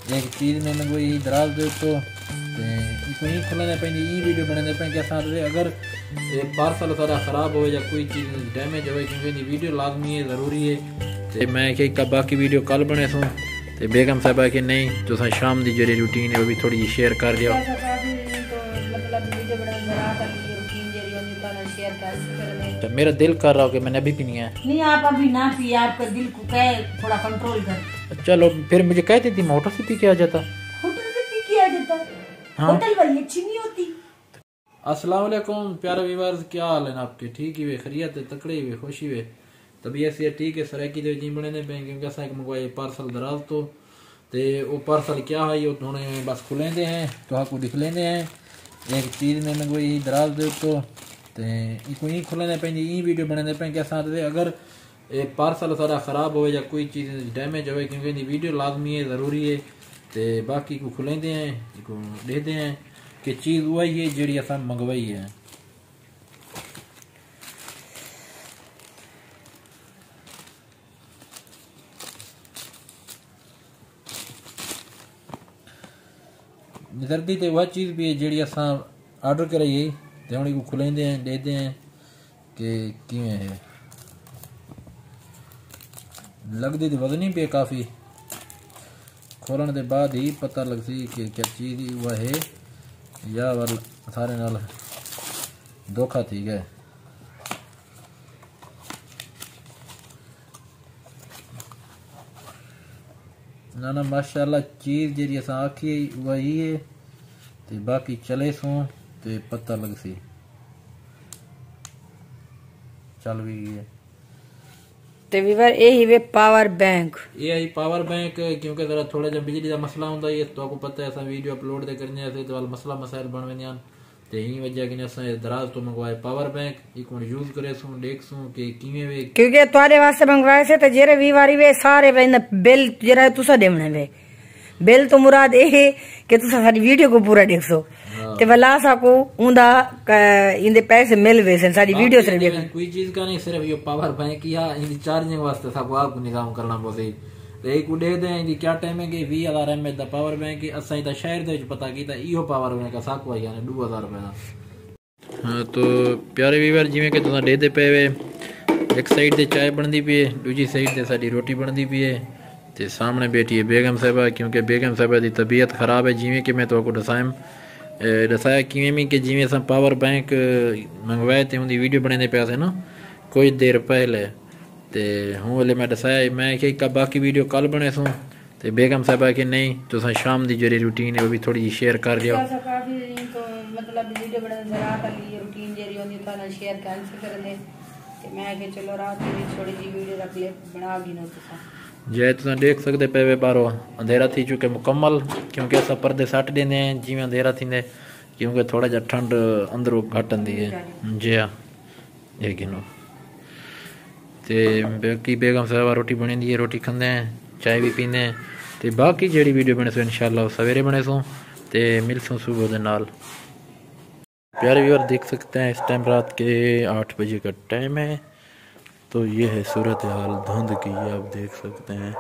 एक चीज़ में मंगवाई ही दराज दे तो इसको ही खुलने पे ई वीडियो बनाने पे कि असां अगर पार्सल सारा ख़राब हो या कोई चीज़ डैमेज हो क्योंकि वीडियो लाजमी है ज़रूरी है। तो मैं कि बाकी वीडियो कल बने सूँ तो बेगम साहबा कि नहीं तो शाम की जी रूटीन है वो भी थोड़ी जी शेयर कर दियो। मेरा दिल कर रहा हो कि मैंने अभी पीनी है। नहीं आप अभी ना पिए, आपका दिल को कहे थोड़ा कंट्रोल कर। चलो फिर मुझे कहती थी मैं होटल से पी के आ जाता। होटल से पी के आ जाता? हाँ? होटल वाली अच्छी नहीं होती। अस्सलाम वालेकुम प्यारे व्यूअर्स, क्या हाल है आपके? ठीक ही वे, खैरियत है, तकड़े हुए, खुशी हुए, तबीयत से ठीक है। सराकी दे जी बने पे क्योंकि असा मंगवाए पार्सल दराज तो वो पार्सल क्या है वो थोड़े बस खुलेंदे हैं तो आपको दिख लेंदे हैं। एक चीज़ में मंगवाई दराज दे तो इसको ही खुलने पे ई वीडियो बनाने पे कि असा अगर पार्सल सारा ख़राब हो या कोई चीज़ डैमेज हो क्योंकि वीडियो लाजमी है ज़रूरी है। तो बाकी को खुलेंदे हैं इसको देते हैं कि चीज़ वही है जी असा मंगवाई है। जल्दी तो वह चीज़ भी है जी असा ऑर्डर कराई तो हम को खुलेंदे हैं देते हैं कि किमें है। लगती तो वजनी पे काफ़ी खोलने के बाद ही पता लग सी कि क्या चीज़ वह है या वाल सारे नाल धोखा थी गए। ना ना माशाल्लाह चीज़ जी असा आखी वही है तो बाकी चले सूँ तो पता लग सी चल भी है। ते वीवर ए ही वे पावर बैंक ये आई पावर बैंक क्योंकि जरा थोड़ा जब बिजली का मसला होता है तो आपको पता है असा वीडियो अपलोड दे करने से तो मसला मसाइल बन वेंदे आन ते ही वजह कि असा दराज तो मंगवाए पावर बैंक इको यूज करे सूं देख सूं कि किवें वे क्योंकि तुम्हारे वास्ते मंगवाए से तो जेरे वीवारी वे सारे वे बिल जरा तुसा देवने वे बिल तो मुराद ए कि तुसा सारी वीडियो को पूरा देख सो ते वला सा को उंदा इंदे पैसे मिल वे से सारी वीडियो से देख कोई चीज का नहीं सिर्फ ये पावर बैंक या इन चार्जिंग वास्ते सब आपको निजाम करना पड़े तो एक दे दे इन क्या टाइम है कि 20000 mAh दा पावर बैंक असा दा शहर दे पता कीता इहो पावर बैंक साको यानी 2000 रुपए दा। हां तो प्यारे व्यूअर जिवें कि तुसा दे पे वे एक साइड ते चाय बनदी पई है दूसरी साइड ते साडी रोटी बनदी पई है ते सामने बैठी है बेगम साहबा क्योंकि बेगम साहबा दी तबीयत खराब है जिवें कि मैं तो आपको दसाया किवें भी कि जिवें असां पावर बैंक मंगवाए थे उनकी वीडियो बनाने पे ना कुछ देर पहले तो हूँ वाले मैं दसाया मैं कि बाकी वीडियो कल बने सूँ तो बेगम साहबा कि नहीं तो शाम की जी रूटीन है वो भी थोड़ी जी शेयर कर दियो। मतलब वीडियो बनाने रूटीन जेरी होंदी तो शेयर कर दे मैं कि चलो रात में थोड़ी जी वीडियो दा क्लिप बना दी ना तुसा जै तुम देख सकते पे वे बारो अंधेरा थी चुके मुकम्मल क्योंकि अस पर्दे सट देने जिमें अंधेरा थींदे क्योंकि थोड़ा जा ठंड अंदरों घट आंदी है जी हाँ ये गिनो ते बाकी बेगम साहबा रोटी बनी दी है रोटी खांदे हैं चाय भी पींदे हैं ते बाकी जेड़ी वीडियो बने सो इंशाल्लाह सवेरे बने सो ते मिलसूँ सुबह के नाल। प्यारे व्यूअर देख सकते हैं इस टाइम रात के 8 बजे का टाइम है तो ये है सूरत हाल धुंध की ये आप देख सकते हैं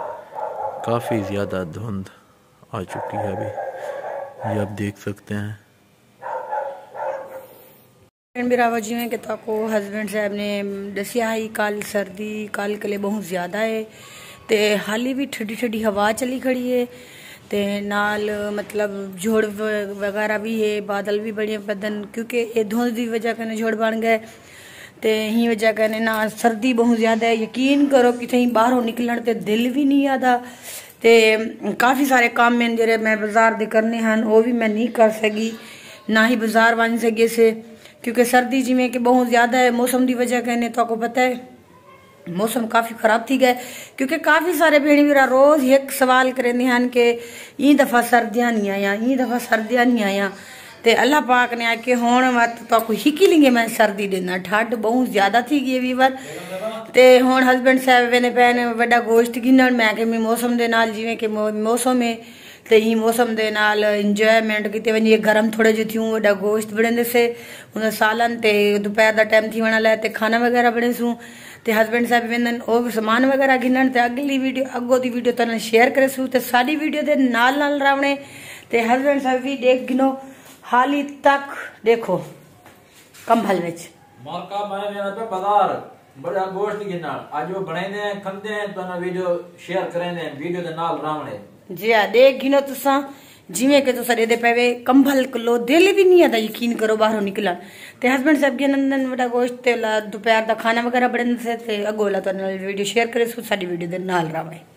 काफ़ी ज़्यादा धुंध आ चुकी है अभी ये आप देख सकते हैं। बिरावा जिवें कि ताको हस्बैंड साहब ने दसिया ही कल सर्दी कल के लिए बहुत ज़्यादा है ते हाली भी ठंडी ठंडी हवा चली खड़ी है ते नाल मतलब झोड़ वगैरह भी है बादल भी बड़े बदन क्योंकि ये धुंध की वजह कने झोड़ बन गए ते ही वजह कने ना सर्दी बहुत ज़्यादा है यकीन करो कि कहीं बाहरों निकलने ते दिल भी नहीं आता ते काफ़ी सारे काम में जेरे मैं बाजार दे करने हैं वो भी मैं नहीं कर सकी ना ही बाजार बन सके से क्योंकि सर्दी जिमें कि बहुत ज़्यादा है मौसम की वजह कने तो आपको पता है मौसम काफ़ी ख़राब थी गए क्योंकि काफ़ी सारे भेड़ वीरा रोज़ एक सवाल करेंदे हैं कि ई दफ़ा सर्दियाँ नहीं आया ई दफ़ा सर्दियाँ नहीं आया ते अल्लाह पाक ने आके होने मत तो आपको हिकी लेंगे मैं सर्दी देना ठंड बहुत ज़्यादा थी गई वीवर ते हुण हस्बैंड साहब वेने पैन वड्डा गोश्त गिनण मैं कि मौसम दे नाल जिवें कि मौसम है ते ही मौसम दे नाल इंजॉयमेंट किते वञे गरम थोड़े जो थियूं वड्डा गोश्त बणंदे से उन सालन ते दोपहर दा टाइम थी वण लाइ ते खाना वगैरह बणे सूं ते हस्बैंड साहब वेंदन और सामान वगैरह गिनन ते अगली वीडियो अगो दी वीडियो तने शेयर करेसू ते साडी वीडियो दे नाल नाल रावणे ते हस्बैंड साहब भी देख गिनो हाली तक देखो कंभल विच मौका मैं मेरा पे बाजार बड़ा गोश्त गिना आज वो बनाइंदे हैं खंदे हैं तो ना वीडियो शेयर करेंदे वीडियो दे नाल रावणे जी हां देख गिनो तुसा जिवें के तुसा दे पेवे कंभल किलो दिल भी नहीं आता यकीन करो बाहरों निकला ते हस्बैंड साहब के नंदन बड़ा गोश्त ते दोपहर दा खाना वगैरह बड़न से ते अगोला तो वीडियो शेयर करे सु साडी वीडियो दे नाल रावणे।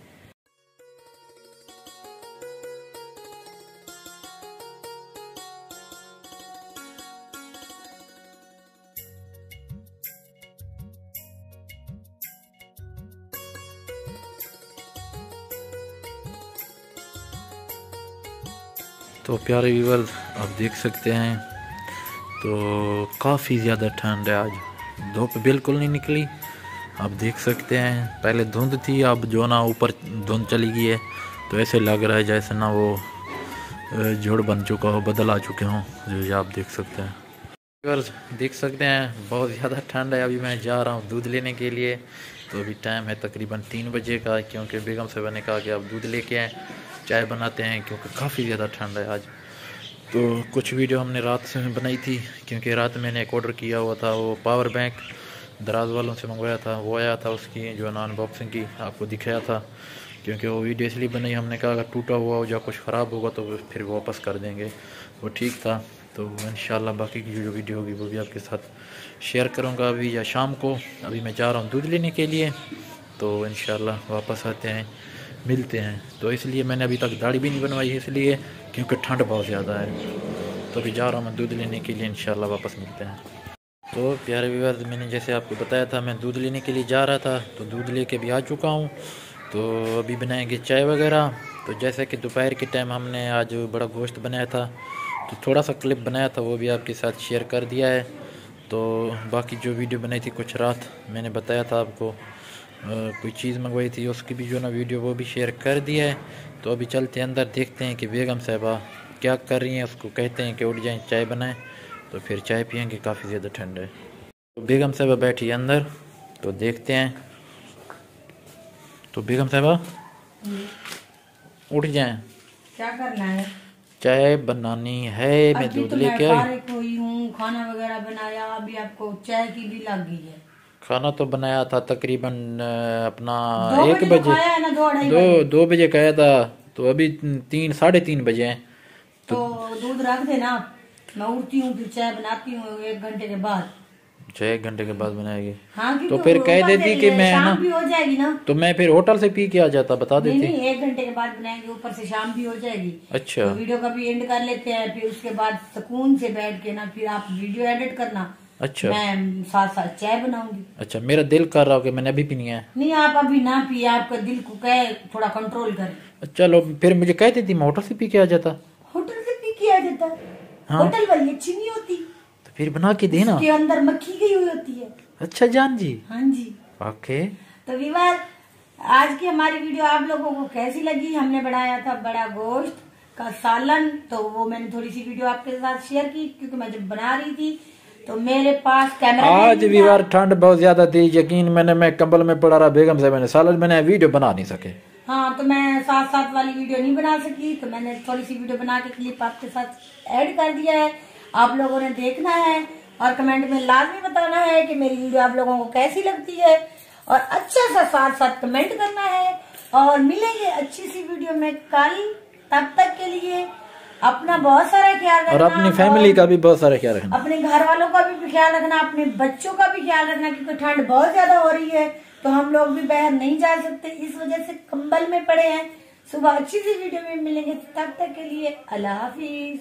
तो प्यारे व्यूअर्स आप देख सकते हैं तो काफ़ी ज़्यादा ठंड है आज, धूप बिल्कुल नहीं निकली। आप देख सकते हैं पहले धुंध थी, अब जो ना ऊपर धुंध चली गई है तो ऐसे लग रहा है जैसे ना वो जोड़ बन चुका हो, बदल आ चुके हों, जो ये आप देख सकते हैं। व्यूअर्स देख सकते हैं बहुत ज़्यादा ठंड है। अभी मैं जा रहा हूँ दूध लेने के लिए, तो अभी टाइम है तकरीबन 3 बजे का, क्योंकि बेगम साहब ने कहा कि आप दूध लेके आएँ, चाय बनाते हैं, क्योंकि काफ़ी ज़्यादा ठंड है आज। तो कुछ वीडियो हमने रात से बनाई थी, क्योंकि रात मैंने एक ऑर्डर किया हुआ था, वो पावर बैंक दराज वालों से मंगवाया था, वो आया था, उसकी जो ना अनबॉक्सिंग की आपको दिखाया था। क्योंकि वो वीडियो इसलिए बनाई, हमने कहा अगर टूटा हुआ हो या कुछ ख़राब होगा तो फिर वापस कर देंगे, वो ठीक था। तो इंशाल्लाह बाकी की जो वीडियो होगी वो भी आपके साथ शेयर करूँगा अभी या शाम को। अभी मैं जा रहा हूँ दूध लेने के लिए, तो इंशाल्लाह वापस आते हैं, मिलते हैं। तो इसलिए मैंने अभी तक दाढ़ी भी नहीं बनवाई, इसलिए क्योंकि ठंड बहुत ज़्यादा है। तो अभी जा रहा हूँ मैं दूध लेने के लिए, इंशाल्लाह वापस मिलते हैं। तो प्यारे व्यूअर्स मैंने जैसे आपको बताया था मैं दूध लेने के लिए जा रहा था, तो दूध लेके भी आ चुका हूँ। तो अभी बनाएंगे चाय वगैरह। तो जैसे कि दोपहर के टाइम हमने आज बड़ा गोश्त बनाया था, तो थोड़ा सा क्लिप बनाया था, वो भी आपके साथ शेयर कर दिया है। तो बाकी जो वीडियो बनाई थी कुछ रात मैंने बताया था आपको, कोई चीज़ मंगवाई थी, उसकी भी जो ना वीडियो वो भी शेयर कर दिया है। तो अभी चलते हैं अंदर, देखते हैं कि बेगम साहिबा क्या कर रही हैं, उसको कहते हैं कि उठ जाएं चाय बनाएं, तो फिर चाय पियेंगे, काफ़ी ज़्यादा ठंड है। तो बेगम साहिबा बैठी है अंदर, तो देखते हैं। तो बेगम साहिबा उठ जाएं, क्या करना है? चाय बनानी है, मैं दूध लेके आई हूँ, खाना वगैरह बनाया, अभी आपको चाय की भी लग गई है। खाना तो बनाया था तकरीबन अपना 1 बजे, 2 बजे खाया था, तो अभी 3 साढ़े 3 बजे हैं। तो दूध रख देना, मैं उठती हूँ फिर चाय बनाती हूँ 1 घंटे के बाद। 1 घंटे के बाद बनाएगी? हाँ, तो फिर कह देती कि मैं शाम भी हो जाएगी ना, तो मैं फिर होटल से पी के आ जाता, बता देती। नहीं 1 घंटे के बाद बनाएंगे, ऊपर से शाम भी हो जाएगी। अच्छा, तो वीडियो का भी एंड कर लेते हैं, फिर उसके बाद सुकून से बैठ के ना फिर आप वीडियो एडिट करना। अच्छा, मैं साथ साथ चाय बनाऊंगी। अच्छा, मेरा दिल कर रहा हो कि मैंने अभी पीनी है। नहीं, आप अभी ना पिए, आपका दिल को कहे थोड़ा कंट्रोल करे। चलो फिर मुझे कह देती, मैं होटल से पी के आ जाता। होटल से पी के आ जाता? हाँ? होटल वाली अच्छी नहीं होती, तो फिर बना के देना, उसके अंदर मक्खी गई हुई होती है। अच्छा जान जी? हाँ जी। ओके। तो विवाद आज की हमारी वीडियो आप लोगों को कैसी लगी? हमने बनाया था बड़ा गोश्त का सालन, तो वो मैंने थोड़ी सी वीडियो आपके साथ शेयर की, क्योंकि मैं जब बना रही थी तो मेरे पास कैमरा आज भी यार ठंड बहुत ज्यादा थी, यकीन मैं कंबल में पड़ा रहा, बेगम से मैंने सालन मैंने वीडियो बना नहीं सके। हाँ, तो मैं साथ वाली वीडियो नहीं बना सकी, तो मैंने थोड़ी सी वीडियो बना के क्लिप आपके साथ ऐड कर दिया है। आप लोगों ने देखना है और कमेंट में लाजमी बताना है कि मेरी वीडियो आप लोगों को कैसी लगती है, और अच्छा सा साथ कमेंट करना है। और मिलेंगे अच्छी सी वीडियो में कल, तब तक के लिए अपना बहुत सारा ख्याल रखना, और अपनी फैमिली का भी बहुत सारा ख्याल रखना, अपने घर वालों का भी ख्याल रखना, अपने बच्चों का भी ख्याल रखना, क्योंकि ठंड बहुत ज्यादा हो रही है, तो हम लोग भी बाहर नहीं जा सकते, इस वजह से कंबल में पड़े हैं। सुबह अच्छी सी वीडियो में मिलेंगे, तब तक के लिए अल्लाह हाफिज।